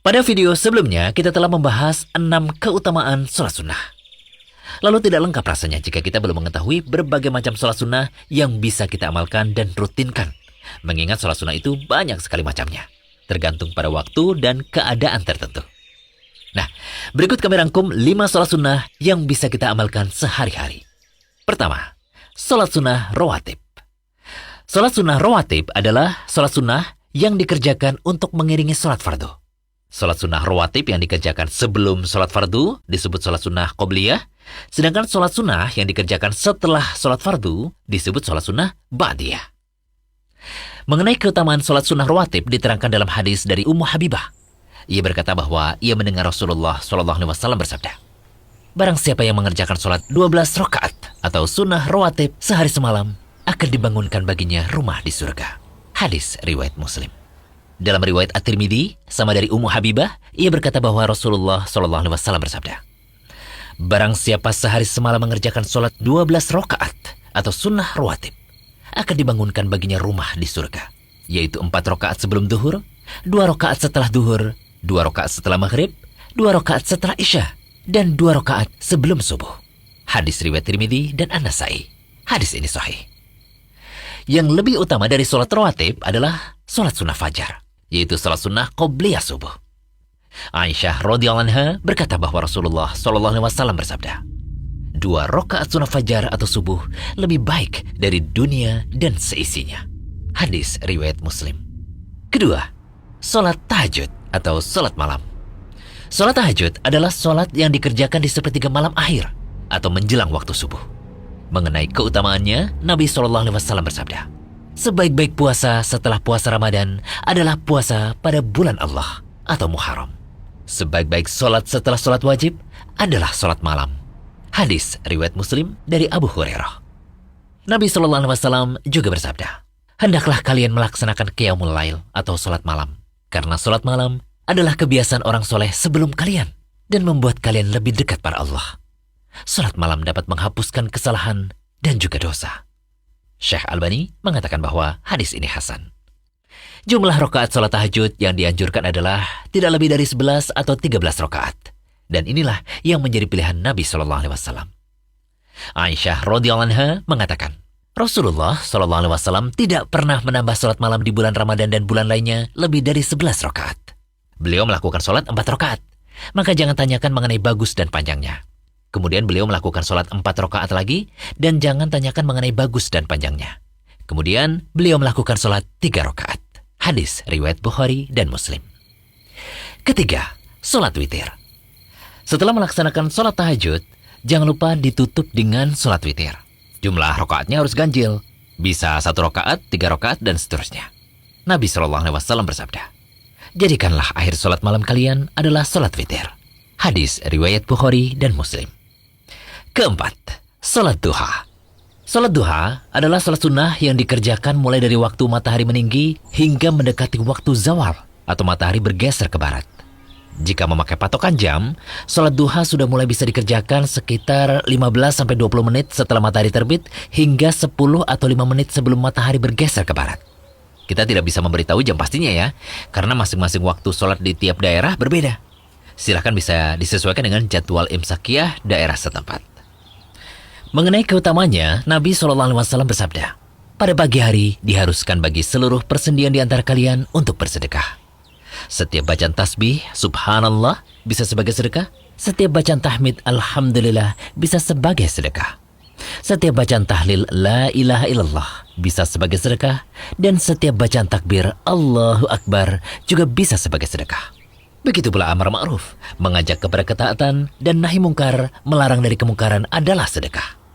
Pada video sebelumnya, kita telah membahas 6 keutamaan sholat sunnah. Lalu tidak lengkap rasanya jika kita belum mengetahui berbagai macam sholat sunnah yang bisa kita amalkan dan rutinkan. Mengingat sholat sunnah itu banyak sekali macamnya, tergantung pada waktu dan keadaan tertentu. Nah, berikut kami rangkum 5 sholat sunnah yang bisa kita amalkan sehari-hari. Pertama, sholat sunnah rawatib. Sholat sunnah rawatib adalah sholat sunnah yang dikerjakan untuk mengiringi sholat fardu. Sholat sunnah rawatib yang dikerjakan sebelum sholat fardu disebut sholat sunnah qobliyah, sedangkan sholat sunnah yang dikerjakan setelah sholat fardu disebut sholat sunnah ba'diyah. Mengenai keutamaan sholat sunnah rawatib diterangkan dalam hadis dari Ummu Habibah. Ia berkata bahwa ia mendengar Rasulullah SAW bersabda, "Barang siapa yang mengerjakan sholat 12 rakaat atau sunnah rawatib sehari semalam, akan dibangunkan baginya rumah di surga." Hadis riwayat Muslim. Dalam riwayat At-Tirmidzi, sama dari Ummu Habibah, ia berkata bahwa Rasulullah SAW bersabda, "Barang siapa sehari semalam mengerjakan sholat 12 rakaat atau sunnah rawatib, akan dibangunkan baginya rumah di surga, yaitu 4 rakaat sebelum duhur, 2 rakaat setelah duhur, 2 rakaat setelah maghrib, 2 rakaat setelah isya, dan 2 rakaat sebelum subuh." Hadis riwayat Tirmidzi dan An-Nasai. Hadis ini sahih. Yang lebih utama dari sholat rawatib adalah sholat sunnah fajar, yaitu sholat sunnah qobliyah subuh. Aisyah radhiyallahu anha berkata bahwa Rasulullah SAW bersabda, 2 rakaat sunnah fajar atau subuh lebih baik dari dunia dan seisinya. Hadis riwayat Muslim. Kedua, sholat tahajud atau sholat malam. Sholat tahajud adalah sholat yang dikerjakan di sepertiga malam akhir atau menjelang waktu subuh. Mengenai keutamaannya, Nabi SAW bersabda, "Sebaik-baik puasa setelah puasa Ramadan adalah puasa pada bulan Allah atau Muharram. Sebaik-baik sholat setelah sholat wajib adalah sholat malam." Hadis riwayat Muslim dari Abu Hurairah. Nabi SAW juga bersabda, "Hendaklah kalian melaksanakan qiyamul lail atau sholat malam, karena sholat malam adalah kebiasaan orang soleh sebelum kalian dan membuat kalian lebih dekat pada Allah. Sholat malam dapat menghapuskan kesalahan dan juga dosa." Syekh Albani mengatakan bahwa hadis ini hasan. Jumlah rakaat sholat tahajud yang dianjurkan adalah tidak lebih dari 11 atau 13 rakaat. Dan inilah yang menjadi pilihan Nabi SAW. Aisyah radhiyallahu anha mengatakan, Rasulullah SAW tidak pernah menambah sholat malam di bulan Ramadan dan bulan lainnya lebih dari 11 rakaat. Beliau melakukan sholat 4 rakaat, maka jangan tanyakan mengenai bagus dan panjangnya. Kemudian beliau melakukan sholat 4 rakaat lagi, dan jangan tanyakan mengenai bagus dan panjangnya. Kemudian beliau melakukan sholat 3 rakaat. Hadis riwayat Bukhari dan Muslim. Ketiga, sholat witir. Setelah melaksanakan sholat tahajud, jangan lupa ditutup dengan sholat witir. Jumlah rakaatnya harus ganjil, bisa 1 rakaat, 3 rakaat, dan seterusnya. Nabi SAW bersabda, "Jadikanlah akhir sholat malam kalian adalah sholat witir." Hadis riwayat Bukhari dan Muslim. Keempat, sholat duha. Sholat duha adalah sholat sunnah yang dikerjakan mulai dari waktu matahari meninggi hingga mendekati waktu zawal atau matahari bergeser ke barat. Jika memakai patokan jam, sholat duha sudah mulai bisa dikerjakan sekitar 15-20 menit setelah matahari terbit hingga 10 atau 5 menit sebelum matahari bergeser ke barat. Kita tidak bisa memberitahu jam pastinya ya, karena masing-masing waktu sholat di tiap daerah berbeda. Silahkan bisa disesuaikan dengan jadwal imsakiyah daerah setempat. Mengenai keutamanya, Nabi SAW bersabda, "Pada pagi hari diharuskan bagi seluruh persendian di antara kalian untuk bersedekah. Setiap bacaan tasbih, subhanallah, bisa sebagai sedekah. Setiap bacaan tahmid, alhamdulillah, bisa sebagai sedekah. Setiap bacaan tahlil, la ilaha illallah, bisa sebagai sedekah. Dan setiap bacaan takbir, Allahu Akbar, juga bisa sebagai sedekah." Begitu pula amar ma'ruf, mengajak kepada ketaatan, dan nahi mungkar, melarang dari kemungkaran adalah sedekah.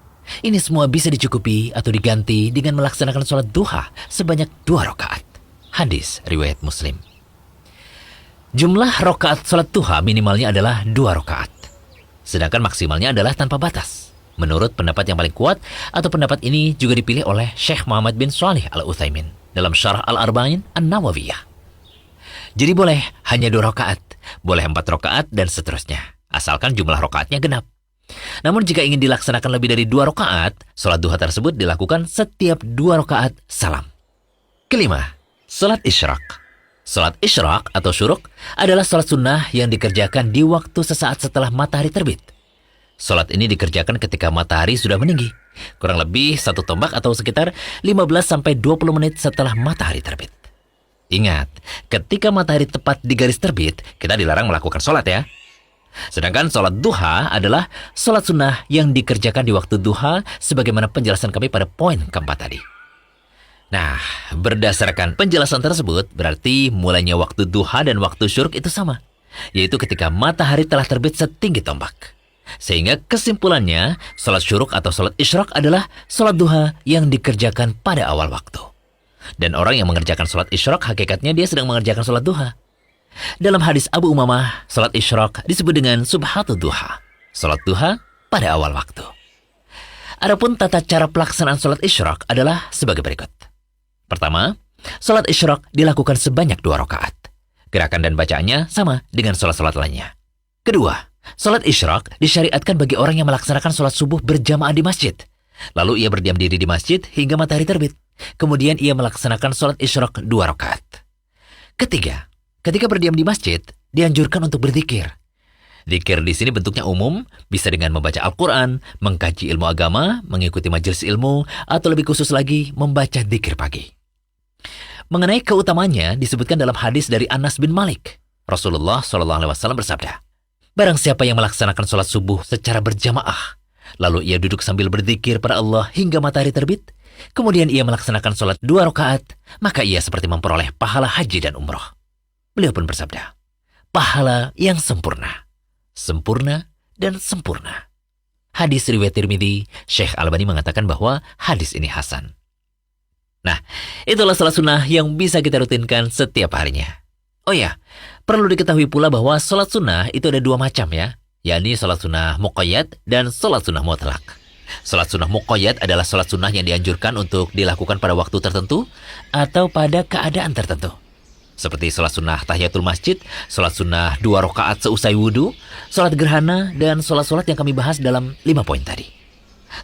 Ini semua bisa dicukupi atau diganti dengan melaksanakan sholat duha sebanyak 2 rakaat. Hadis riwayat Muslim. Jumlah rakaat sholat duha minimalnya adalah 2 rakaat. Sedangkan maksimalnya adalah tanpa batas. Menurut pendapat yang paling kuat, atau pendapat ini juga dipilih oleh Syekh Muhammad bin Shalih Al-Utsaimin dalam Syarah Al-Arba'in An-Nawawiyah. Jadi boleh hanya 2 rakaat, boleh 4 rakaat, dan seterusnya, asalkan jumlah rakaatnya genap. Namun jika ingin dilaksanakan lebih dari 2 rakaat, sholat duha tersebut dilakukan setiap 2 rakaat salam. Kelima, sholat isyraq. Salat isyraq atau syuruk adalah salat sunnah yang dikerjakan di waktu sesaat setelah matahari terbit. Salat ini dikerjakan ketika matahari sudah meninggi, kurang lebih 1 tombak atau sekitar 15-20 menit setelah matahari terbit. Ingat, ketika matahari tepat di garis terbit, kita dilarang melakukan salat ya. Sedangkan salat duha adalah salat sunnah yang dikerjakan di waktu duha sebagaimana penjelasan kami pada poin keempat tadi. Nah, berdasarkan penjelasan tersebut, berarti mulainya waktu duha dan waktu syuruk itu sama, yaitu ketika matahari telah terbit setinggi tombak. Sehingga kesimpulannya, salat syuruk atau salat isyraq adalah salat duha yang dikerjakan pada awal waktu. Dan orang yang mengerjakan salat isyraq, hakikatnya dia sedang mengerjakan salat duha. Dalam hadis Abu Umamah, salat isyraq disebut dengan subhatud duha, salat duha pada awal waktu. Adapun tata cara pelaksanaan salat isyraq adalah sebagai berikut. Pertama, salat isyraq dilakukan sebanyak 2 rakaat. Gerakan dan bacaannya sama dengan salat-salat lainnya. Kedua, salat isyraq disyariatkan bagi orang yang melaksanakan salat subuh berjamaah di masjid. Lalu ia berdiam diri di masjid hingga matahari terbit. Kemudian ia melaksanakan salat isyraq 2 rakaat. Ketiga, ketika berdiam di masjid, dianjurkan untuk berzikir. Zikir di sini bentuknya umum, bisa dengan membaca Al-Quran, mengkaji ilmu agama, mengikuti majelis ilmu, atau lebih khusus lagi, membaca zikir pagi. Mengenai keutamaannya disebutkan dalam hadis dari Anas bin Malik. Rasulullah SAW bersabda, "Barang siapa yang melaksanakan sholat subuh secara berjamaah, lalu ia duduk sambil berzikir pada Allah hingga matahari terbit, kemudian ia melaksanakan sholat 2 rakaat, maka ia seperti memperoleh pahala haji dan umroh." Beliau pun bersabda, "Pahala yang sempurna, sempurna dan sempurna." Hadis riwayat Tirmidzi, Syekh Albani mengatakan bahwa hadis ini hasan. Nah, itulah salat sunnah yang bisa kita rutinkan setiap harinya. Oh ya, perlu diketahui pula bahwa salat sunnah itu ada 2 macam ya, yakni salat sunnah muqayyad dan salat sunnah mutlak. Salat sunnah muqayyad adalah salat sunnah yang dianjurkan untuk dilakukan pada waktu tertentu atau pada keadaan tertentu. Seperti salat sunnah tahiyatul masjid, salat sunnah 2 rakaat seusai wudu, salat gerhana, dan salat-salat yang kami bahas dalam 5 poin tadi.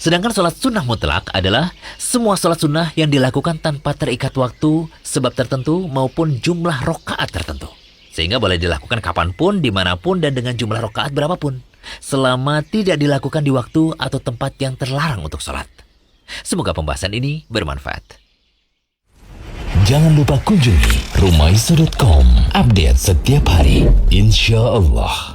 Sedangkan salat sunnah mutlak adalah semua salat sunnah yang dilakukan tanpa terikat waktu, sebab tertentu, maupun jumlah rakaat tertentu. Sehingga boleh dilakukan kapanpun, dimanapun, dan dengan jumlah rakaat berapapun, selama tidak dilakukan di waktu atau tempat yang terlarang untuk salat. Semoga pembahasan ini bermanfaat. Jangan lupa kunjungi rumaiso.com, update setiap hari, insya Allah.